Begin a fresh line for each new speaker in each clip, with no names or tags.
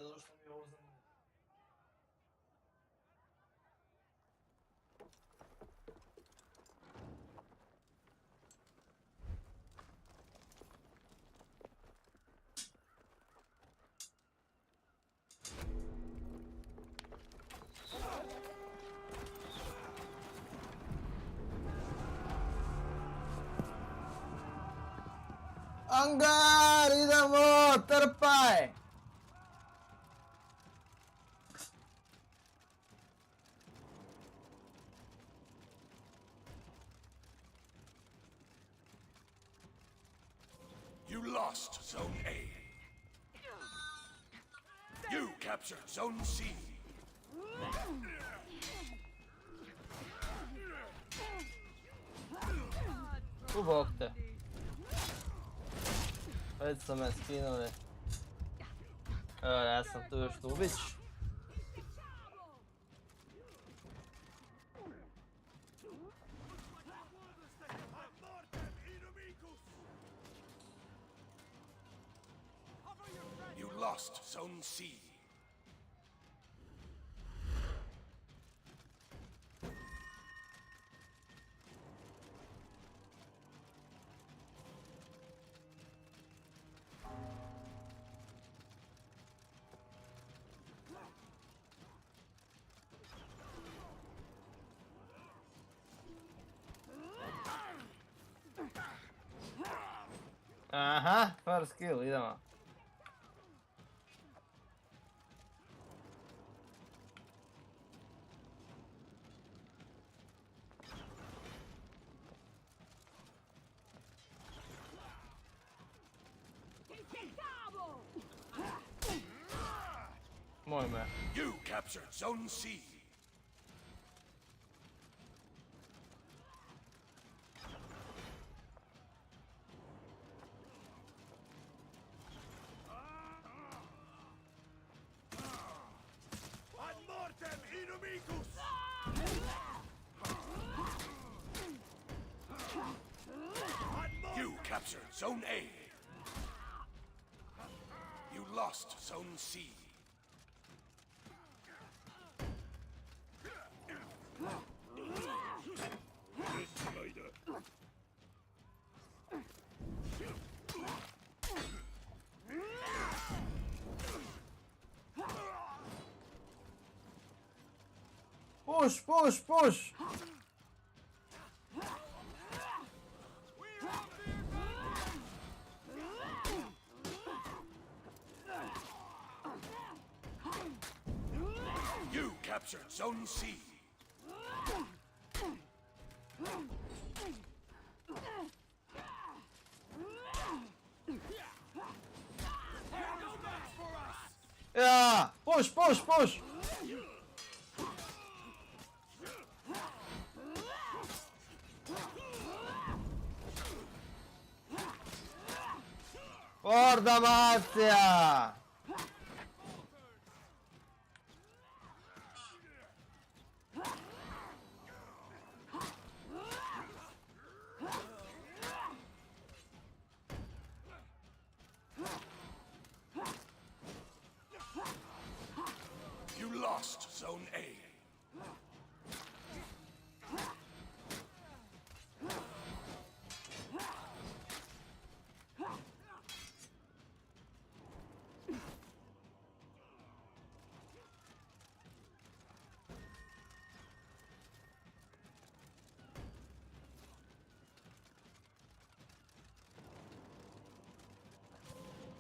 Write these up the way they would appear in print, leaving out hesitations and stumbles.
Zašto mi ovo zanimljivo? Angar, idemo, trpaj!
You lost Zone A. You captured Zone C.
U bok te. Već su me skinuli. Evo, ja sam tu još Tubić.
You lost Zone C.
Aha, first kill, idemo. Moj me.
You captured Zone C. Ad mortem inumicus! You captured Zone A. You lost Zone C.
Push, push, push!
You captured Zone C.
Ja, push, push, push! Ordamacija!
You lost Zone A.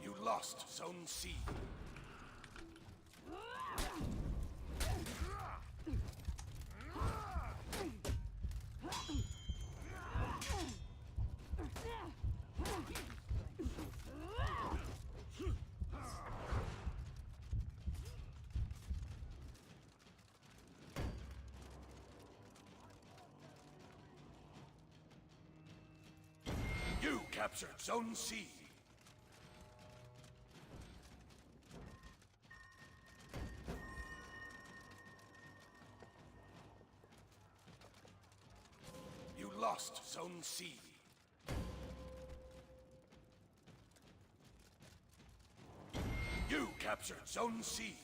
You lost Zone C. You captured Zone C. You lost Zone C. You captured captured Zone C.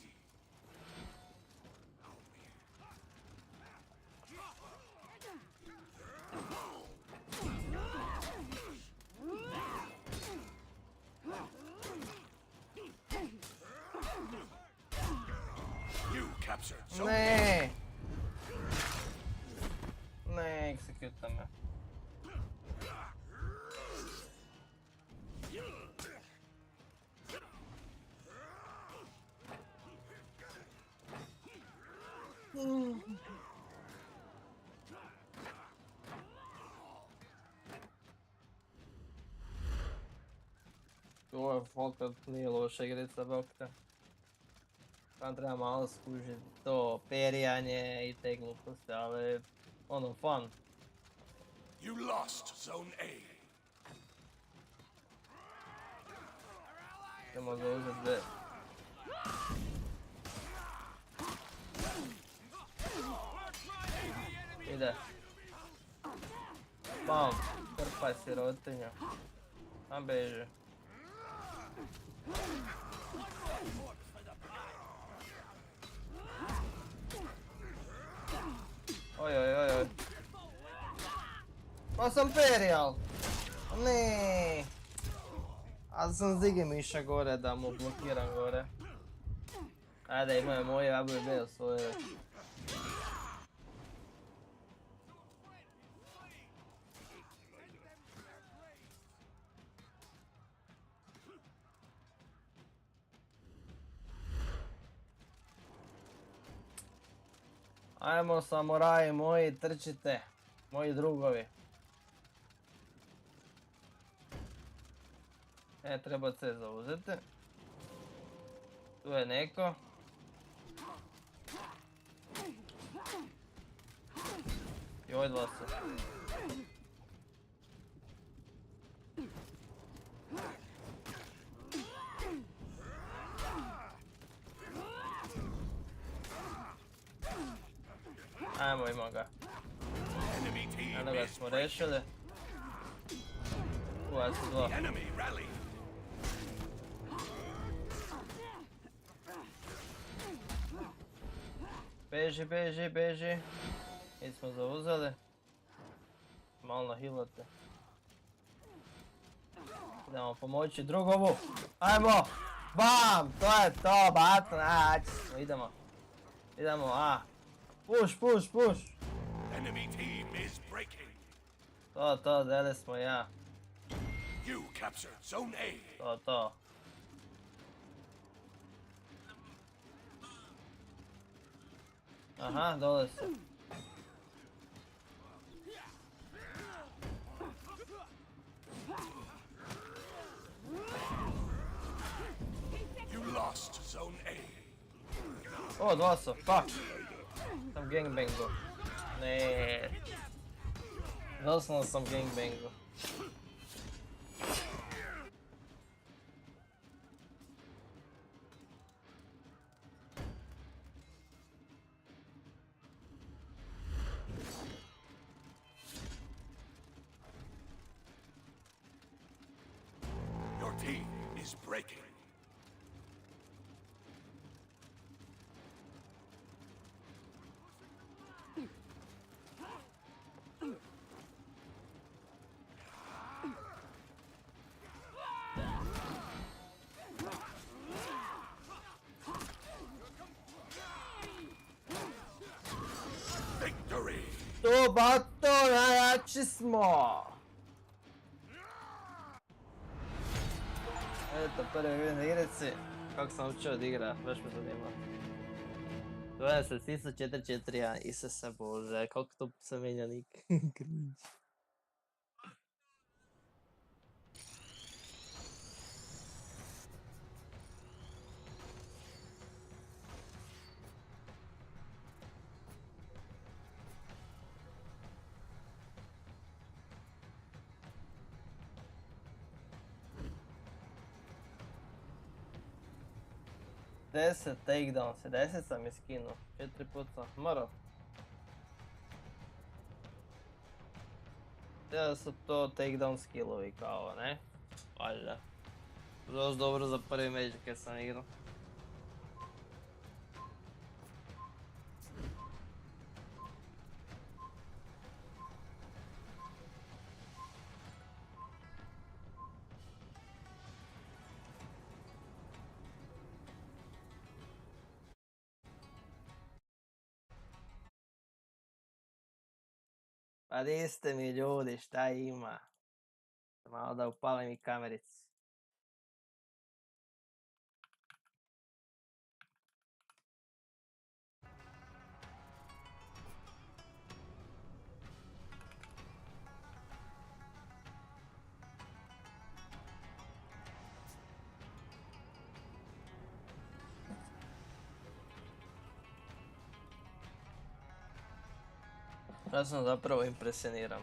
You captured Zone A.
Ne! Ne, executa me. Ovo je fakat nije loša igrica, bok te. Tam treba malo skužiti to perijanje i te gluposti, ali ono, fun.
You lost Zone A.
Idemo zauzeti B. Ide. Bam, krpaj sirotinja. Tam beži. Oj, oj, oj, oj. Pa sam perijal. Ne. A sam zigi miša gore da mu blokiram gore. Ajde, imaju moje, ja bi bio svoje. Ajmo samuraji moji, trčite. Moji drugovi. Treba C zauzeti. Tu je neko. I ovaj dva su. Ajmo, ima ga.
Enemy team
Jednoga
is
smo
breaking.
rešili. Ova su dva.
Enemy rally.
Beži, beži, beži. Mi smo zauzeli. Malo nahilate. Idemo pomoći drugovu. Ajmo! Bam! To je to, baton. Idemo. Idemo, Push, push, push!
Enemy team is breaking.
To, deli smo ja.
You captured Zone A.
To. Aha, dole su.
You lost Zone A.
O, dva su, fuck! Sam gangbangu. Ne. Doslovno sam gangbangu.
Your team is breaking. Victory!
To, bato, najjači smo! Eto, prvi vidim na igrici. Kako sam učio od igra, baš me zanima. 20.441, Isuse Bože, koliko to se menja nik. Cringe. Deset takedowns, 10 sam je skinuo, 4 puta, morao. Da su to takedown skillovi kao, ne? Valjda. Dosta dobro za prvi meč kad sam igrao. Pa niste mi ljudi, šta ima? Malo da upalim i kamericu. Ja sam zapravo impresioniran.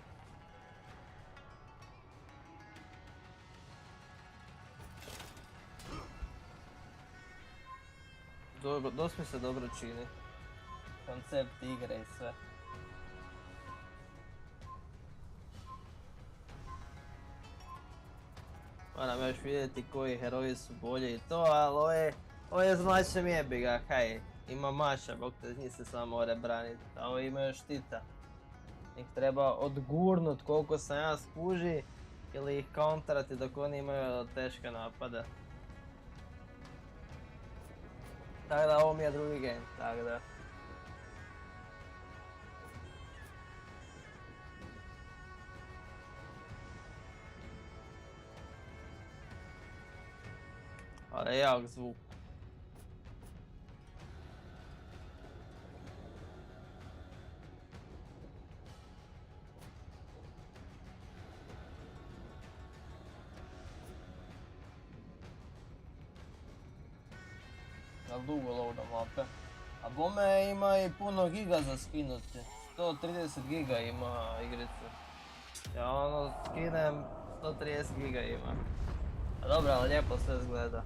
Dosta mi se dobro čini. Koncept igre i sve. Moram još vidjeti koji heroji su bolji i to, ali ovo je značem jebi ga, kaj. Ima maša, bok te njih se samo more braniti, a ovo imaju štita. Njih treba odgurnut koliko sam ja skuži ili ih counterati dok oni imaju teške napade. Tako da ovo mi je drugi game, tako da. Ali je jak zvuk. Na dugo loada mape. A bome ima i puno giga za skinuti. 130 giga ima igrica. Ja ono skinem 130 giga ima. A dobro, ali lijepo sve izgleda.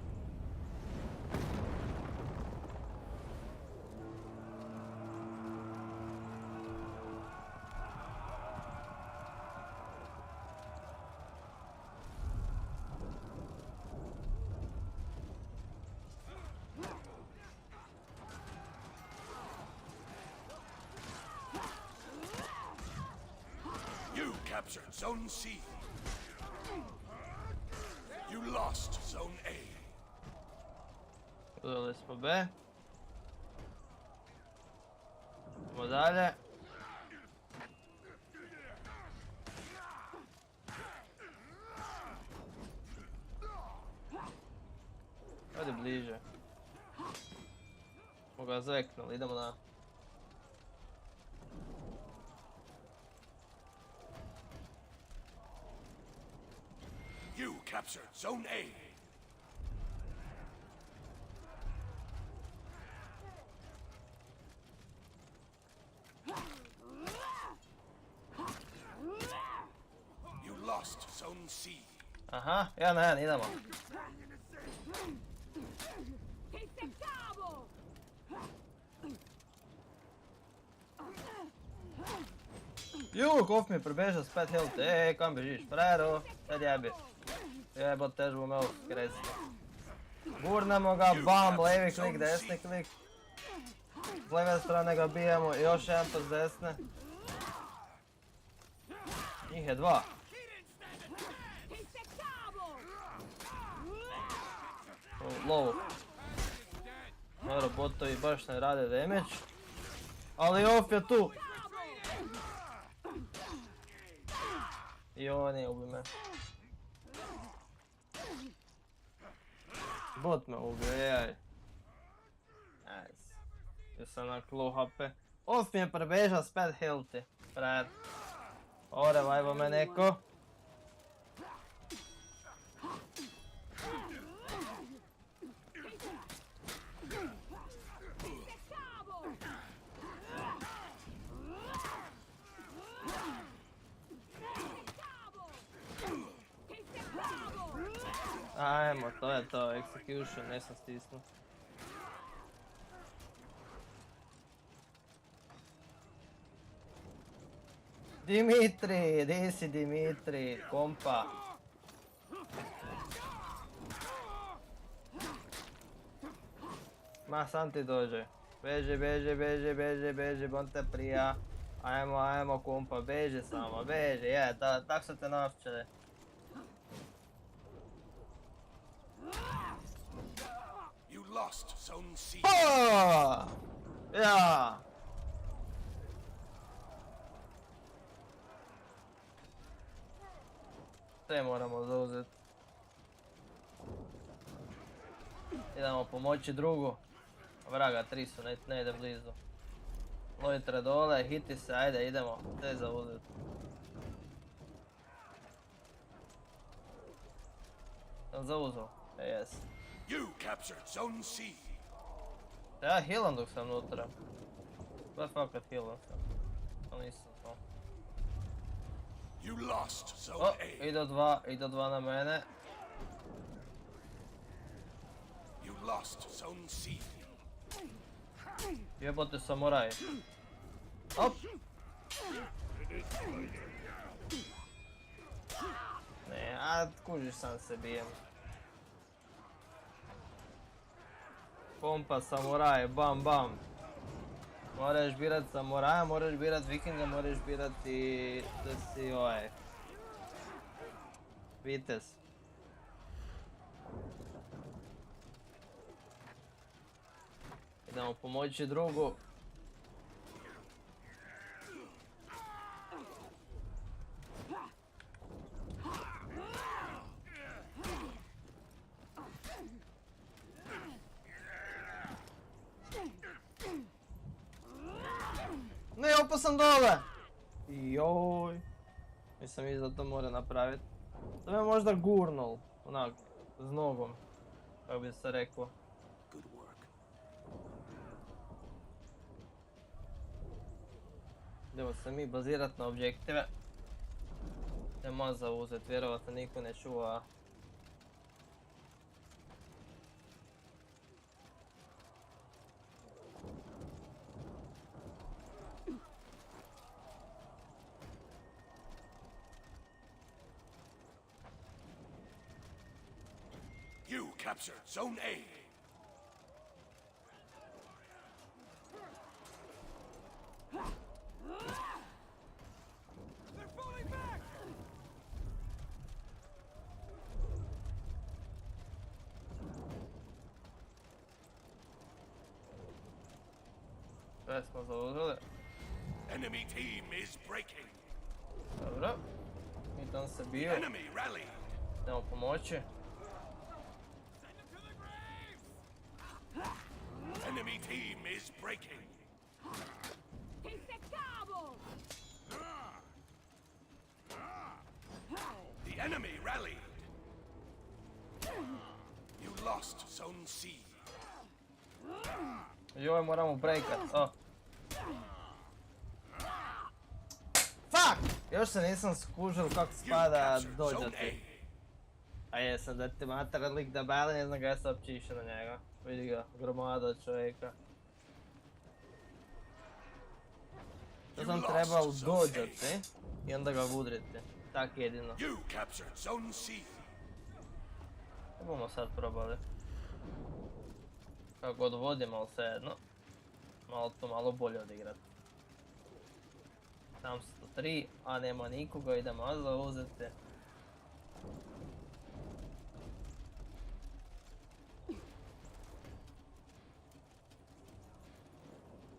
You captured Zone C. You lost Zone A.
Uzeli smo B. Idemo dalje. Odi bliže. Smo ga zveknuli, idemo na...
You captured Zone A. You lost Zone C.
Aha, 1-1, idemo.
Che seccavo!
Kof mi je prebežao s 5 health, kam bežiš, frajero, sad jebi. Jebot težbu me ovdje kresti. Gurnemo ga, bam, levi klik, desni klik. S leve strane ga bijemo, još jedan pa s desne. Njih je 2.
Che seccavo!
Low. Dobro, botovi baš ne rade damage. Ali off je tu. I ovo nije ubi me. Bot me ubio, jaj. Nice. Jesam na low HP. Off mi je prebežao s 5 healthi. Frajer. O, revive me neko. Ajmo, to je to, execution, nisam stisnuo. Dimitri, di si Dimitri, kompa. Ma sam ti dođe. Beži, beži, beži, beži, beži, bon te prija. Ajmo, ajmo kompa, beži samo, beži, je, tak su te navčili.
You lost Zone C.
Oh! Ja! Sve moramo zauzeti. Idemo pomoći drugu. Vraga, 3 su, ne ide blizu. Lojtre dole, hiti se, ajde idemo. Sve zauzeti. Sam zauzeo? Jes.
You captured Zone C.
Ja healam dok sam unutra. Ba fakat healam sam. Ali nisam to.
You lost Zone
O,
A.
ide dva na mene.
You lost Zone C.
Jebote samuraj. Op! Ne, a kužiš sam se bijem. Pompa samuraj, bam bam. Moraš birat samuraja, moraš birat vikinga, moraš birati da si vitez. Idemo pomoći drugu. Ne, opao sam dole! Joj. Nisam i za to mora napraviti. To me možda gurnul, onak, s nogom, kako bi se reklo.
Good work.
Idemo se mi bazirat na objektive. Idemo zauzet, vjerovatno niko ne čuva.
You captured Zone A.
They're falling back!
Sve smo zauzeli.
Enemy team is breaking.
Dobro. I tam se bio.
Enemy rally.
Idemo pomoći.
Send them to the graves!
Enemy team is breaking.
Che seccavo!
The enemy rallied. You lost Zone C.
Joj, moramo breakat. Oh. Fuck! Još se nisam skužil kako
You
spada
captured Zone
dođati.
A.
A jesam da ti mater lik debeli, ne znam ga ja se uopće išao na njega. Vidi ga, gromada čovjeka. To sam trebao dođati i onda ga udriti. Tak jedino.
You captured Zone C.
To bomo sad probali. Kako god vodim, ali svejedno. Malo bolje odigrat. Tam su 3, a nema nikoga, idemo zauzeti.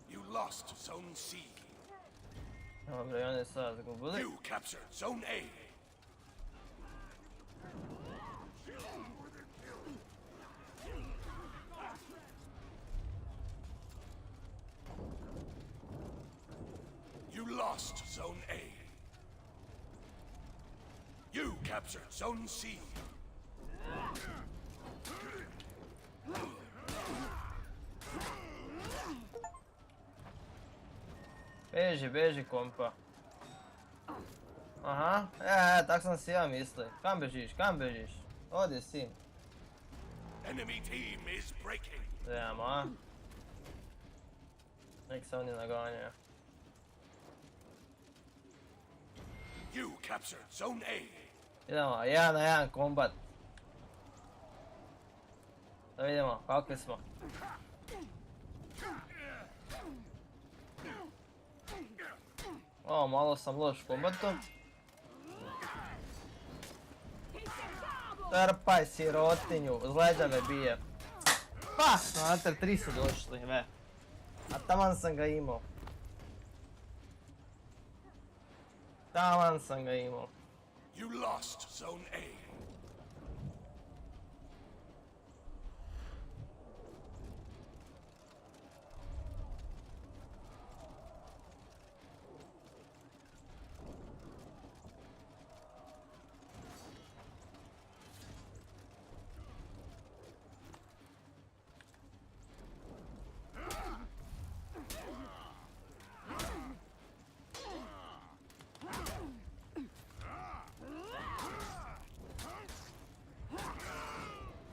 You lost Zone C.
Dobro, i oni sad zgubili.
You captured Zone A. You lost Zone A. You captured Zone C.
Beži kompa. Aha, tak sam si ja mislio. Kam bežiš? Odi si.
Enemy team is breaking.
Idemo, a? Nek se oni naganjaju.
You captured Zone A.
Idemo, 1 na 1 kombat. Da vidimo, kakvi smo. O, malo sam loš kombatom. Trpaj sirotinju, uz leđa me bije. Pa, mater, 3 su došli, ve. A taman sam ga imao.
You lost Zone A.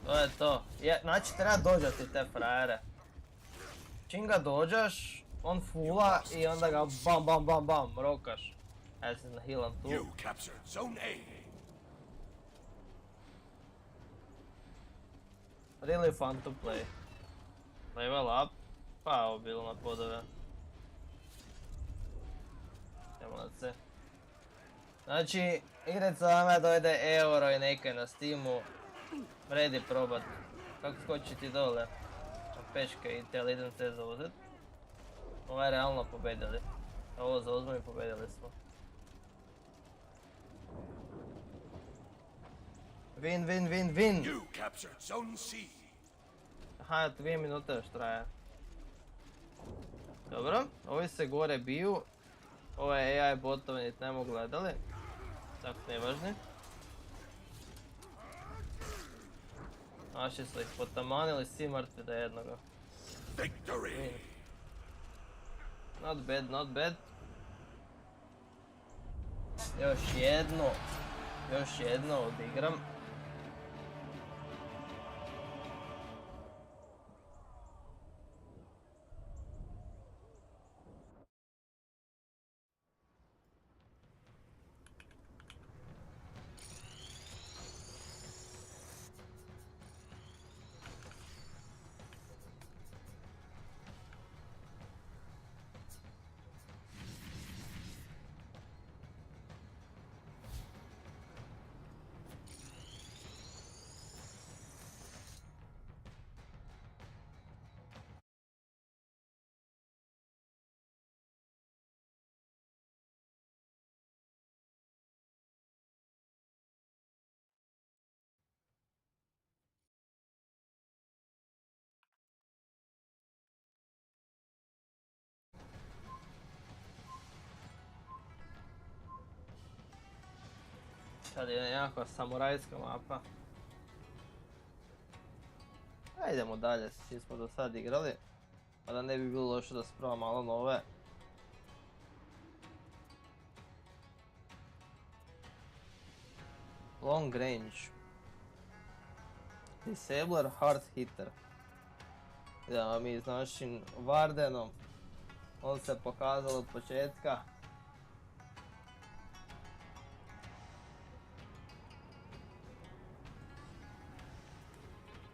To je to. Znači treba dođati te frajere. Čim ga dođeš, on fula i onda ga bam bam bam bam rokaš. Ja se nahilam tu.
You captured Zone A.
Really fun to play. Level up. Pa ovo bilo na podove. Idemo na C. Znači, igrica vama dojde euro i nekaj na Steamu. Vredi probat. Kako skočiti dole? Peške i tel idem te zauzet. Ovo je realno pobedili. Ovo zauzmo i pobedili smo. Win, win, win, win!
You captured Zone C.
Aha, 2 minute još traje. Dobro, ovi se gore biju. Ove AI botove niti ne mogu gledali. Tako nevažni. Naši su ih potamanili, svi mrtvi do jednoga.
Victory.
Not bad, not bad. Još jedno odigram. Sad je nekakva samurajska mapa. A idemo dalje, svi smo do sad igrali. Pa da ne bi bilo loše da spravo malo nove. Long range. Disabler, hard hitter. Idemo mi s našim Vardenom. On se pokazao od početka.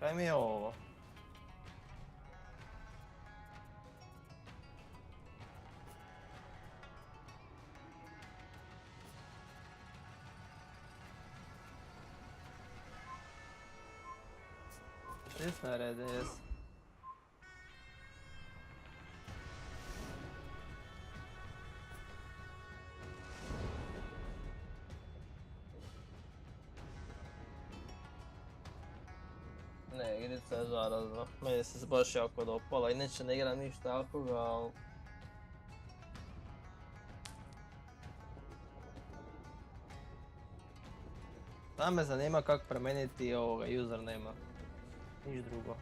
Kaj mi je ovo? Svi smo na redu, jes. Ne, igrica je zarazna. Meni se baš jako dopala, inače ne igram ništa takoga, ali... Sad me zanima kako promijeniti ovoga username-a. Niš drugo.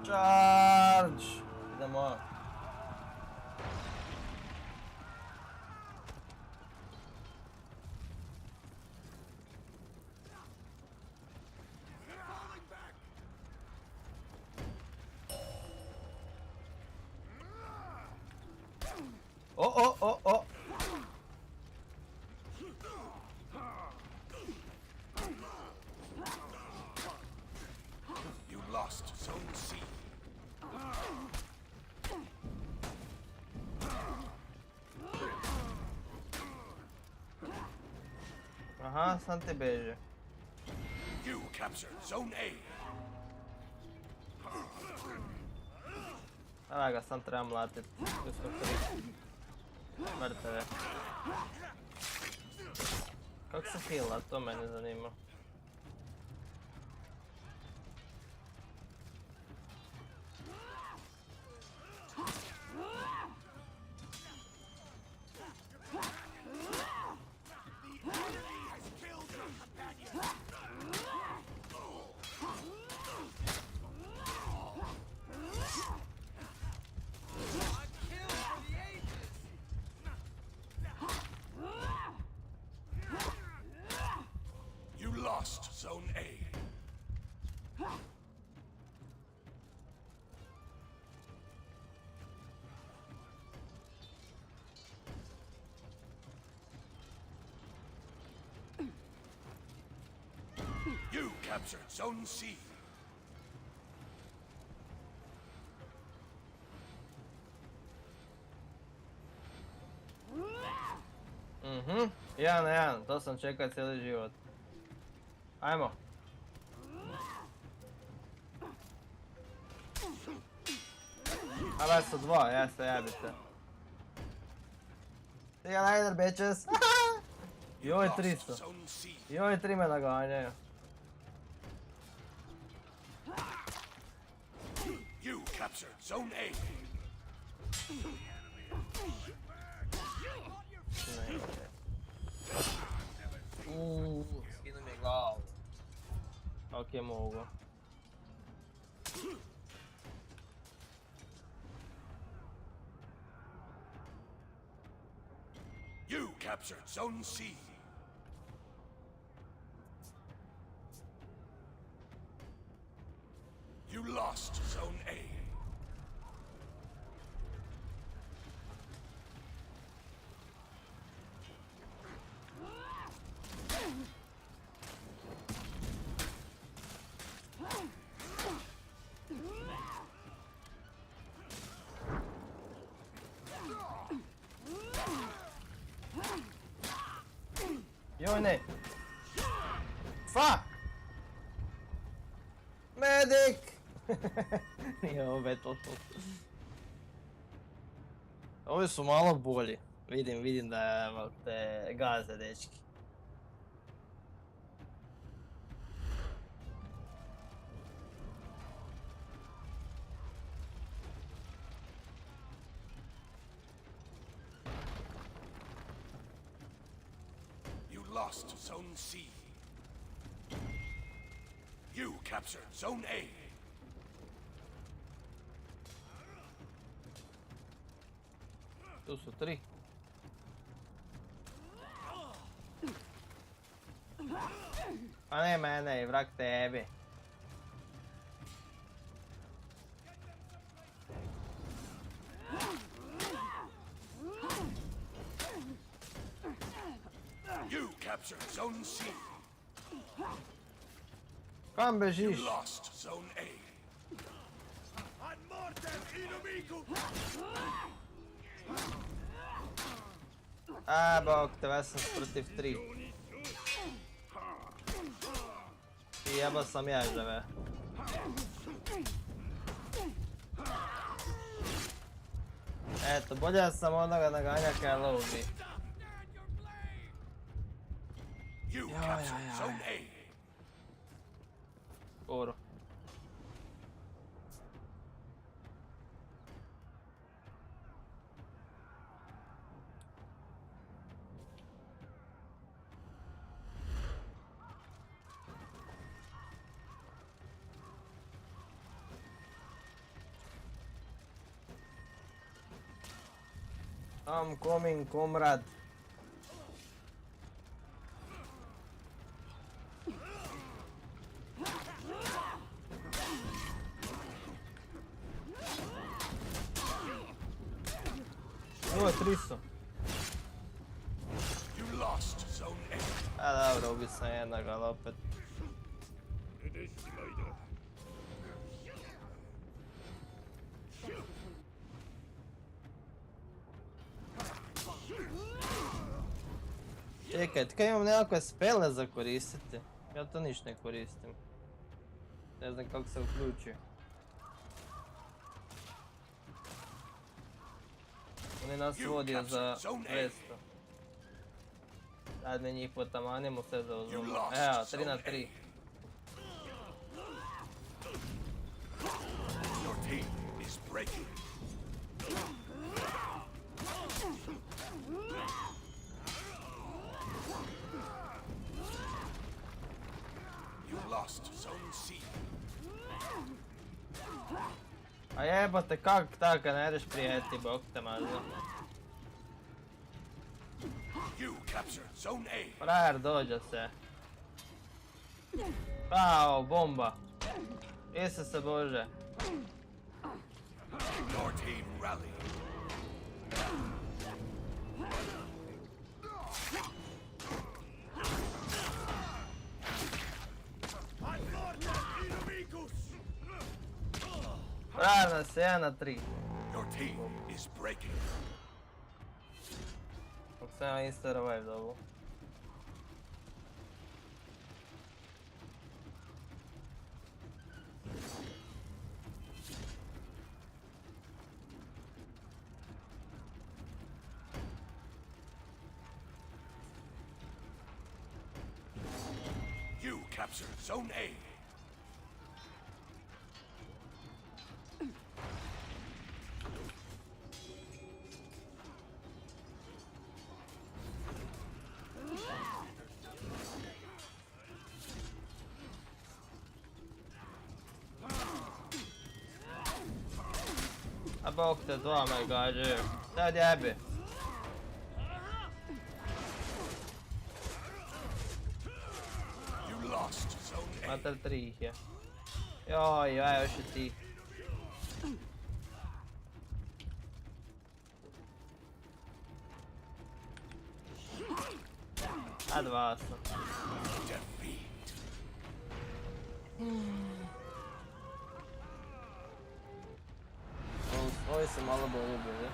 Charge! Idemo. O!
You lost Zone C.
Aha, sam ti beže.
You captured Zone A.
Evo ga, sam treba mlatit. Tu smo 3 mrtve. Kako se heala, to mene zanima.
You lost Zone A. You captured Zone C.
Mhm, 1-1, to sam čekao cijeli život. Ajmo. A vas su 2, ja se jebite. See you later, bitches. Joj, 300.
Zone C.
Joj, 3 me naganjaju.
You captured Zone A.
Skinu mi glavu. Ok, mogu.
You captured Zone C. You lost Zone A.
Joj, ne. Fuck! Medic! Nije ovo Battlefield. Ovi su malo bolji. Vidim da te gaze, dečki.
You lost Zone C. You captured Zone A.
Tu su 3. A ne mene, vrag tebi.
You captured Zone C.
Kam bežiš?
You lost Zone A. Ad mortem inimigo!
A, bok te, ja sam protiv 3. I jebao sam ježeve. Eto, bolje da sam onoga naganja kaj lovi.
You
Ja,
captured
ja, ja.
Zone A.
Skoro. I'm coming, comrade. Ovo je 300.
You lost Zone A.
A dobro, ubit sam jednog, ali opet. Čekaj, tkaj imam nekakve spele za koristiti. Ja to niš ne koristim. Ne znam kako se uključi. Oni nas vodio za 200. Sad mi njih potamanimo sve za uzum. Evo, 3 na 3.
Your team is breaking. You lost Zone C.
A jebote, kak tako, ne ideš prijeti, bok te mazio.
You captured Zone A.
Frajer dođe se. Pao, bomba. Isuse Bože.
Your team rallied.
Frajer nas je 1 na 3.
Your team is breaking.
Kako sam ja insta revive dobu.
You captured Zone A.
A bok te dva me gađaju. Sad jebi.
You lost Zone A.
Matar 3 ih je. Joj, ja još i ti. A 2 sam.
Defeat.
Ovi su malo bolje bili.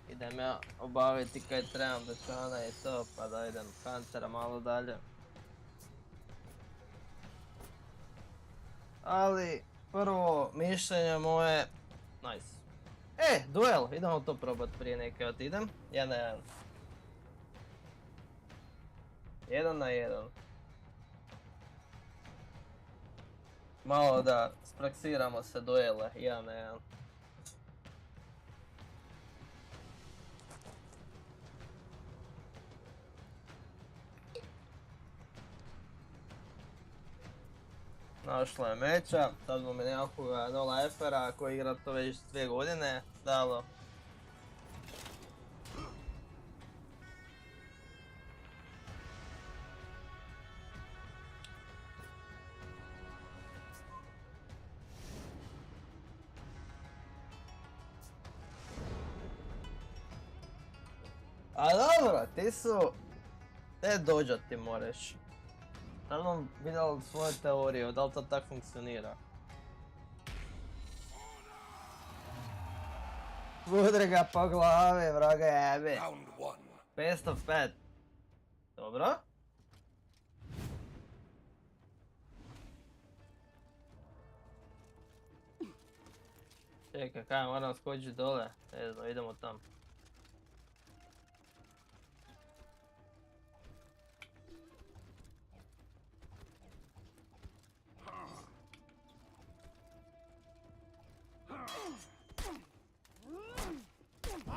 Idem ja obaviti kaj trebam dućana i to, pa da idem Huntera malo dalje. Ali, prvo mišljenje moje, nice. Duel, idemo to probat prije neke idem. 1 na 1. 1 na 1. Malo da spraksiramo se duele, 1 na 1. Našla je meča, sad mu mi nekakvoga nola efera koji igra to već 2 godine dalo. A dobro, ti su... Te dođati moraš. Sad vam vidjeli svoju teoriju, da li to tak funkcionira? Udri ga po glavi, vraga jebi.
Round 1.
Best of 5. Dobro. Čekaj, kaj moram skočiti dole? Ne znam, idemo tam.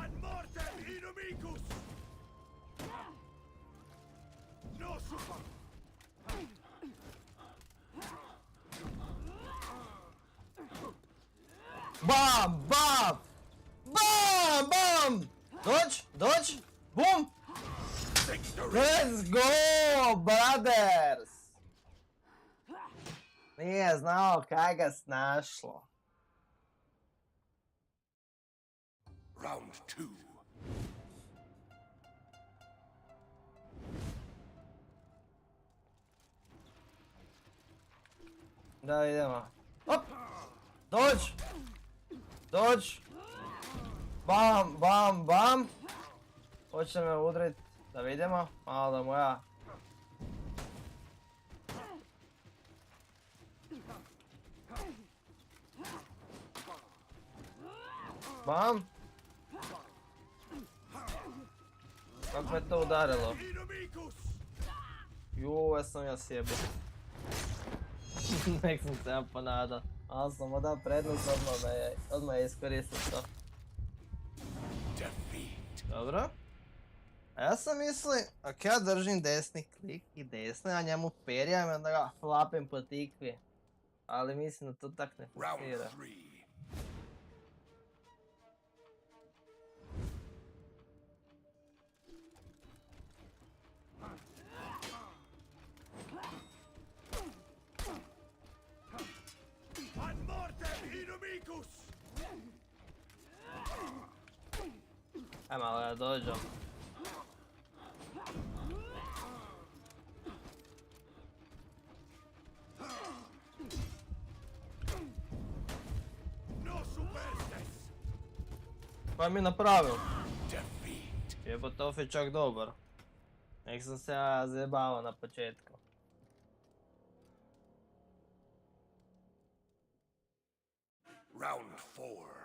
Ad mortem inimicus! No super!
Bam, bam! Bam, bam! Dođ, dođ, bum!
Victory!
Let's go, brothers! Nije znao kaj ga snašlo.
Round 2.
Da idemo. Hop! Dođ! Dođ! Bam, bam, bam! Hoće me udrit. Da vidimo. Malo da mu ja... Bam! Kako me to udarilo?
Inimicus!
Juuu, ja sam ja sjebo. Nek sam se ja ponadao. Ali sam odao prednost, odmah je iskoristio to.
Defeat.
Dobro. A ja sam mislio, ako ja držim desni klik i desni, a njemu perjam i onda ga flapim po tikvi. Ali mislim da to tak ne
Round
funkcionira.
3. Ad mortem inimicus!
Aj malo ja dođem.
No superstes!
Pa mi napravil.
Defeat.
Jebote, off je čak dobar. Nek sam se ja zajebavao na početku.
Round 4.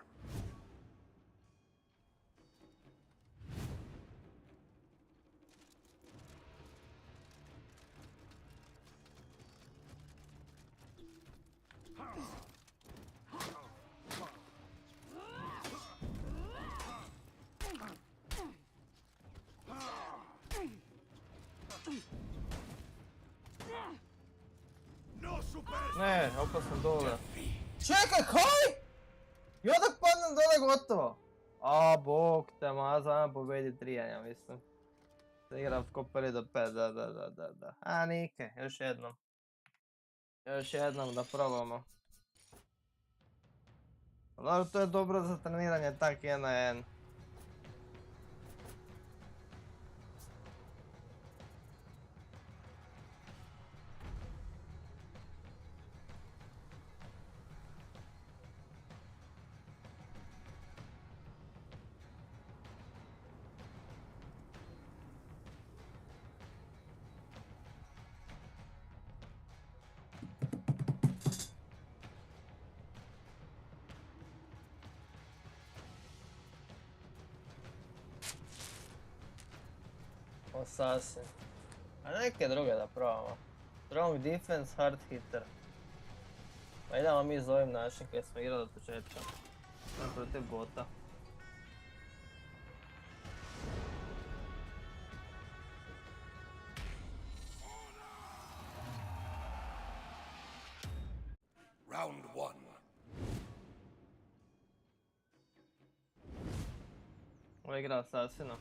No superstes!
Ne, opet sam dole.
Defeat.
Čekaj, kaj? I odak padnem dole gotovo. A, bog te maza, pobedi 3, ja mislim. Da igram ko prvi do 5, da. A, nike, još jednom. Još jednom da probamo. Dobro, to je dobro za treniranje, tak 1 na 1. Assassin. A neke druge da probamo. Strong defense, hard hitter. Pa idemo mi s ovim našim koji smo igrali od početka. Protiv bota.
Round 1.
Ovo je igra Assassina.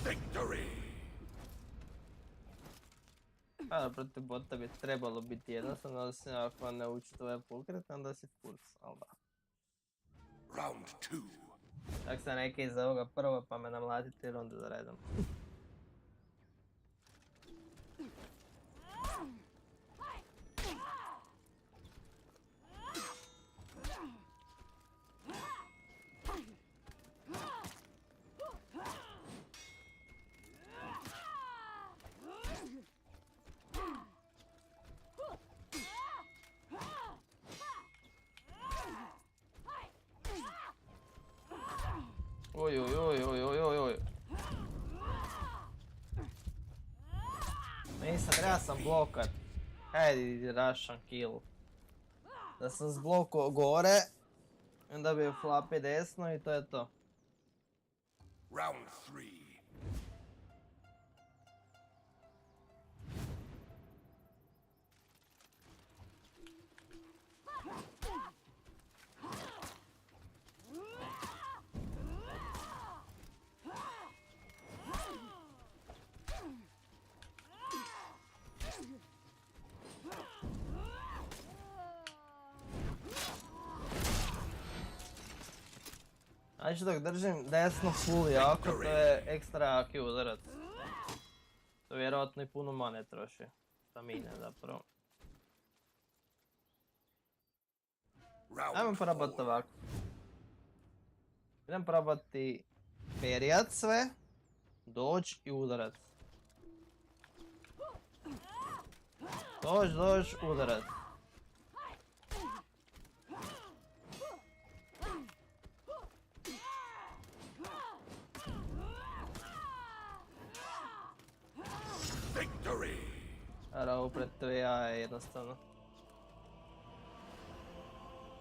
Victory!
A protiv bota bi trebalo biti jednostavno, osim ako ne uči tvoje pokret, onda si furs, ali da.
Round 2.
Tak sam neki iz ovoga prva pa me namlati 3 runde za redom. Oj. Nisam, treba sam blokat. Hajde, Russian kill. Da sam zblokao gore, onda bi flapi desno i to je to.
Round 3.
Znači dok držim desno full jako, to je ekstra jaki udarac. To vjerojatno i puno mane troši. Stamine zapravo. Ajmo
Round
probati
4.
ovako. Idem probati perijat sve, doć i udarac. Doć, udarac.
Victory!
Ovo pred ja je jednostavno.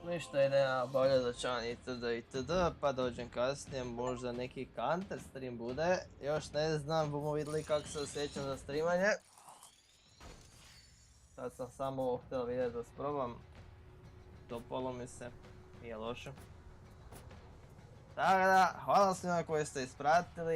Ništa ide na bolje začan itd. Pa dođem kasnije, možda neki counter stream bude. Još ne znam, bomo vidjeli kako se osjećam za streamanje. Sad sam samo htio vidjeti da sprobam. Dopalo mi se, nije loše. Tako da, hvala svima koji ste ispratili.